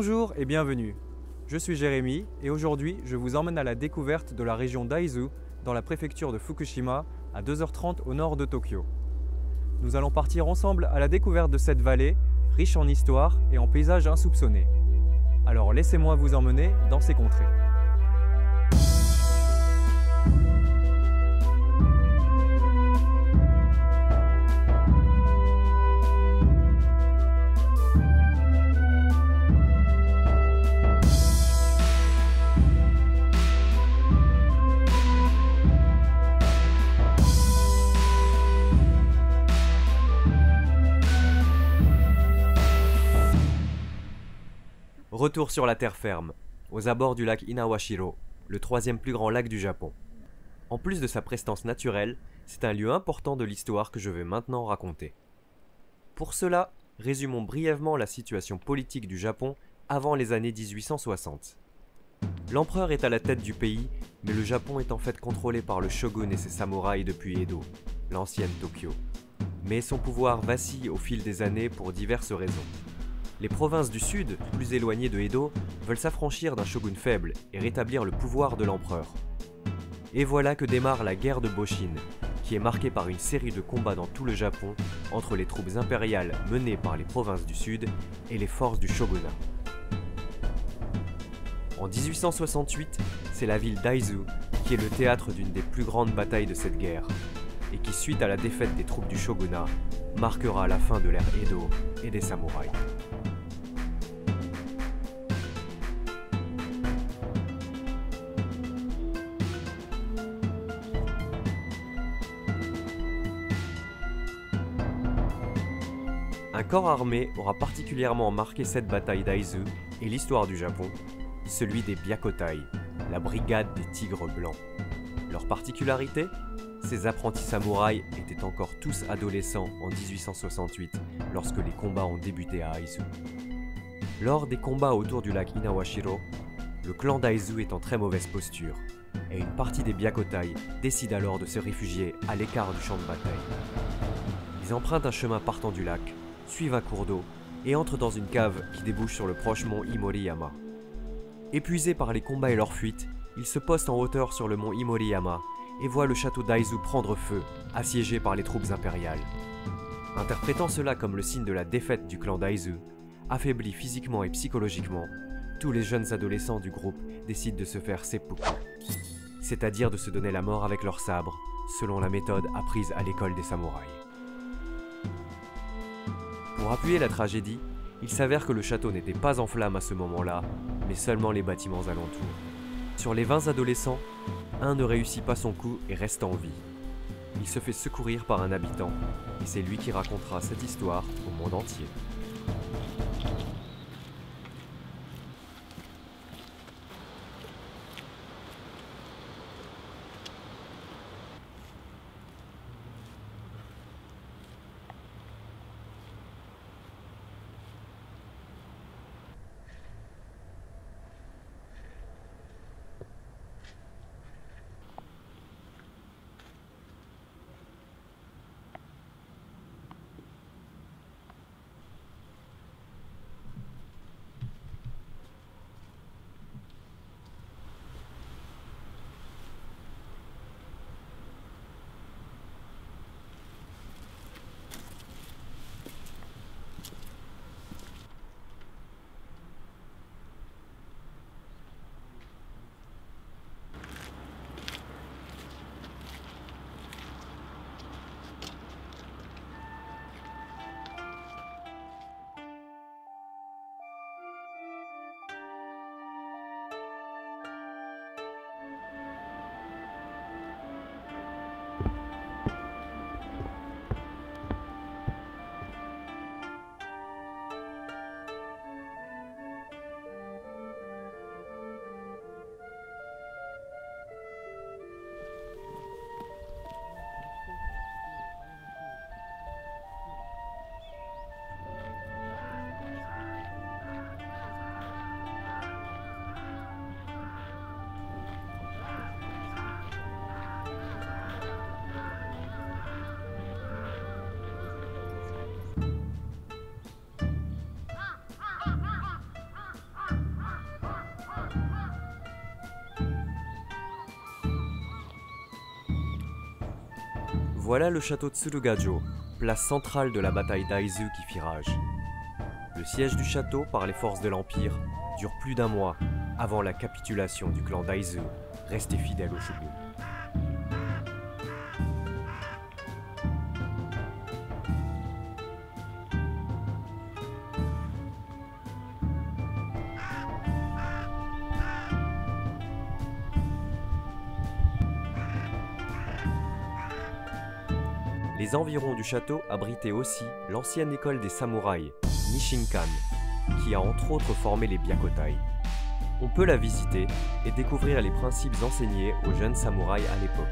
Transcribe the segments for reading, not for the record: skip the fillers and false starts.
Bonjour et bienvenue. Je suis Jérémy et aujourd'hui je vous emmène à la découverte de la région d'Aizu dans la préfecture de Fukushima à 2h30 au nord de Tokyo. Nous allons partir ensemble à la découverte de cette vallée riche en histoire et en paysages insoupçonnés. Alors laissez-moi vous emmener dans ces contrées. Retour sur la terre ferme, aux abords du lac Inawashiro, le troisième plus grand lac du Japon. En plus de sa prestance naturelle, c'est un lieu important de l'histoire que je vais maintenant raconter. Pour cela, résumons brièvement la situation politique du Japon avant les années 1860. L'empereur est à la tête du pays, mais le Japon est en fait contrôlé par le shogun et ses samouraïs depuis Edo, l'ancienne Tokyo. Mais son pouvoir vacille au fil des années pour diverses raisons. Les provinces du sud, plus éloignées de Edo, veulent s'affranchir d'un shogun faible et rétablir le pouvoir de l'empereur. Et voilà que démarre la guerre de Boshin, qui est marquée par une série de combats dans tout le Japon entre les troupes impériales menées par les provinces du sud et les forces du shogunat. En 1868, c'est la ville d'Aizu qui est le théâtre d'une des plus grandes batailles de cette guerre, et qui, suite à la défaite des troupes du shogunat, marquera la fin de l'ère Edo et des samouraïs. Un corps armé aura particulièrement marqué cette bataille d'Aizu et l'histoire du Japon, celui des Byakutai, la brigade des tigres blancs. Leur particularité ? Ces apprentis samouraïs étaient encore tous adolescents en 1868 lorsque les combats ont débuté à Aizu. Lors des combats autour du lac Inawashiro, le clan d'Aizu est en très mauvaise posture et une partie des Byakutai décide alors de se réfugier à l'écart du champ de bataille. Ils empruntent un chemin partant du lac, suivent un cours d'eau et entrent dans une cave qui débouche sur le proche mont Imoriyama. Épuisés par les combats et leur fuite, ils se postent en hauteur sur le mont Imoriyama et voient le château d'Aizu prendre feu, assiégé par les troupes impériales. Interprétant cela comme le signe de la défaite du clan d'Aizu, affaiblis physiquement et psychologiquement, tous les jeunes adolescents du groupe décident de se faire seppuku, c'est-à-dire de se donner la mort avec leur sabre, selon la méthode apprise à l'école des samouraïs. Pour appuyer la tragédie, il s'avère que le château n'était pas en flammes à ce moment-là, mais seulement les bâtiments alentours. Sur les 20 adolescents, un ne réussit pas son coup et reste en vie. Il se fait secourir par un habitant, et c'est lui qui racontera cette histoire au monde entier. Voilà le château Tsurugajo, place centrale de la bataille d'Aizu qui fit rage. Le siège du château par les forces de l'Empire dure plus d'1 mois avant la capitulation du clan d'Aizu, resté fidèle au shogun. Les environs du château abritaient aussi l'ancienne école des samouraïs, Nishinkan, qui a entre autres formé les Byakutai. On peut la visiter et découvrir les principes enseignés aux jeunes samouraïs à l'époque.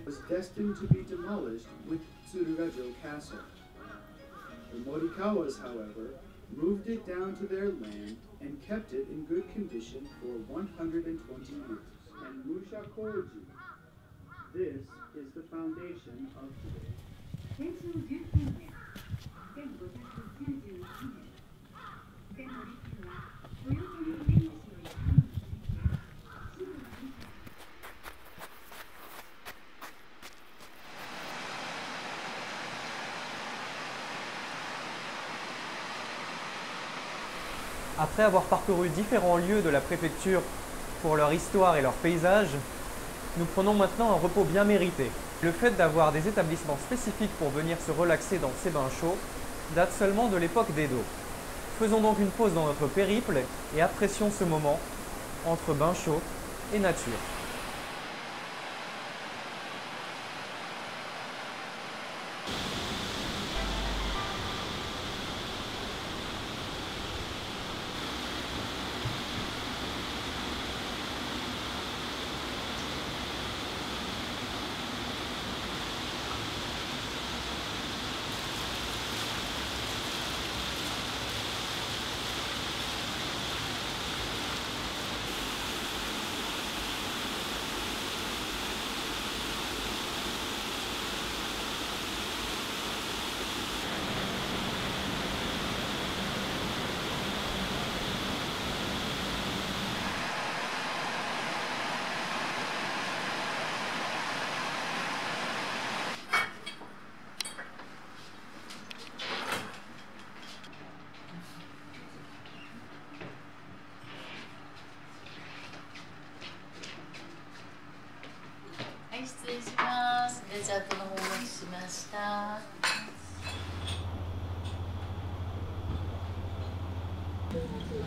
Was destined to be demolished with Tsurugajo Castle. The Morikawas, however, moved it down to their land and kept it in good condition for 120 years. And Mushakoji, this is the foundation of today. 天正19年、1591年、天の陸は豊臣秀吉より藩について、Après avoir parcouru différents lieux de la préfecture pour leur histoire et leur paysage, nous prenons maintenant un repos bien mérité. Le fait d'avoir des établissements spécifiques pour venir se relaxer dans ces bains chauds date seulement de l'époque d'Edo. Faisons donc une pause dans notre périple et apprécions ce moment entre bains chauds et nature.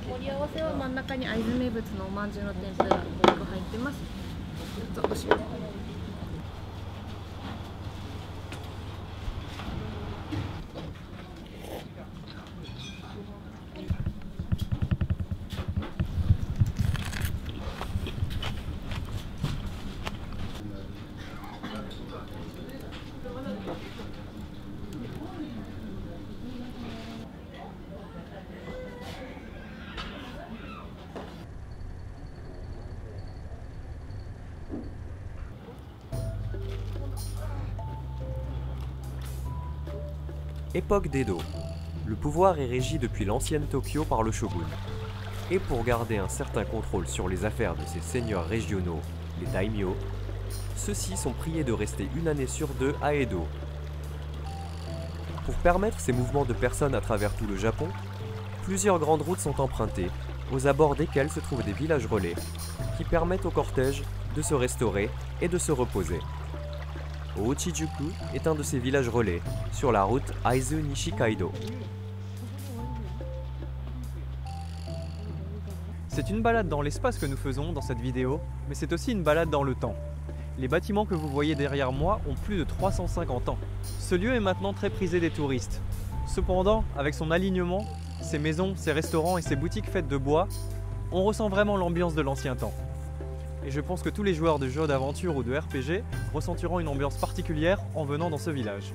盛り合わせは真ん中に会津名物のおまんじゅうの天ぷらが入ってます。どうぞお塩。Époque d'Edo. Le pouvoir est régi depuis l'ancienne Tokyo par le shogun. Et pour garder un certain contrôle sur les affaires de ses seigneurs régionaux, les daimyo, ceux-ci sont priés de rester une année sur deux à Edo. Pour permettre ces mouvements de personnes à travers tout le Japon, plusieurs grandes routes sont empruntées, aux abords desquelles se trouvent des villages relais, qui permettent au cortège de se restaurer et de se reposer. Ochijuku est un de ces villages relais, sur la route Aizu-Nishikaido. C'est une balade dans l'espace que nous faisons dans cette vidéo, mais c'est aussi une balade dans le temps. Les bâtiments que vous voyez derrière moi ont plus de 350 ans. Ce lieu est maintenant très prisé des touristes. Cependant, avec son alignement, ses maisons, ses restaurants et ses boutiques faites de bois, on ressent vraiment l'ambiance de l'ancien temps. Et je pense que tous les joueurs de jeux d'aventure ou de RPG ressentiront une ambiance particulière en venant dans ce village.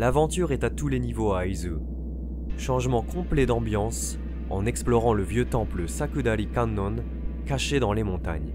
L'aventure est à tous les niveaux à Aizu. Changement complet d'ambiance en explorant le vieux temple Sakudari Kannon caché dans les montagnes.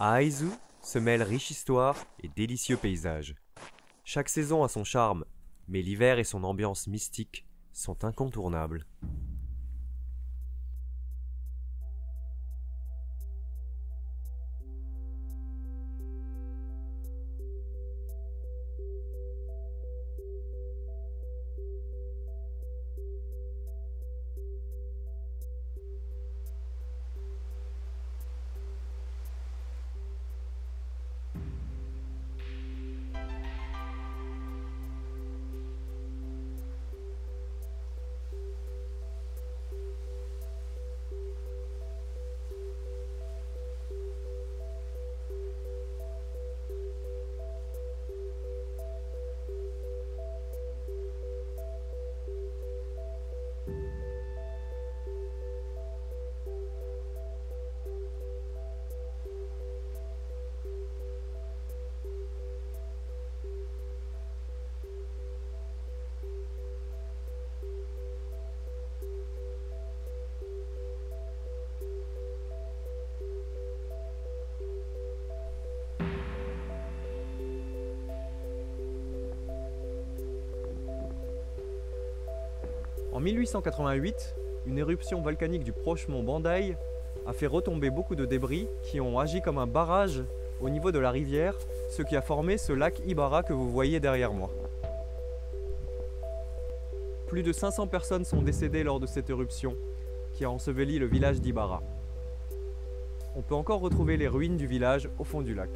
À Aizu se mêlent riche histoire et délicieux paysages. Chaque saison a son charme, mais l'hiver et son ambiance mystique sont incontournables. En 1888, une éruption volcanique du proche mont Bandai a fait retomber beaucoup de débris qui ont agi comme un barrage au niveau de la rivière, ce qui a formé ce lac Ibara que vous voyez derrière moi. Plus de 500 personnes sont décédées lors de cette éruption qui a enseveli le village d'Ibara. On peut encore retrouver les ruines du village au fond du lac.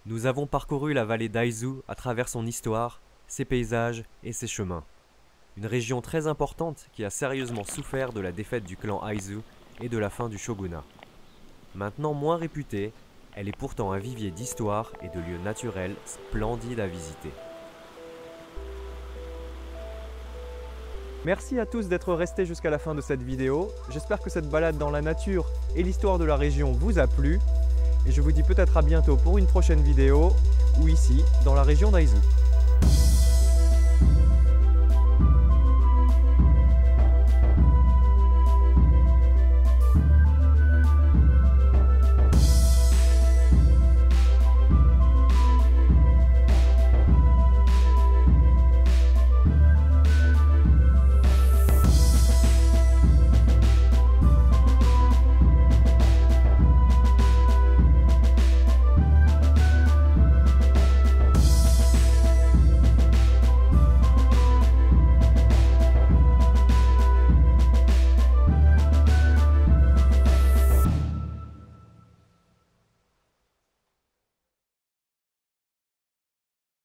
Nous avons parcouru la vallée d'Aizu à travers son histoire, ses paysages et ses chemins. Une région très importante qui a sérieusement souffert de la défaite du clan Aizu et de la fin du shogunat. Maintenant moins réputée, elle est pourtant un vivier d'histoire et de lieux naturels splendides à visiter. Merci à tous d'être restés jusqu'à la fin de cette vidéo. J'espère que cette balade dans la nature et l'histoire de la région vous a plu. Et je vous dis peut-être à bientôt pour une prochaine vidéo, ou ici, dans la région d'Aizu.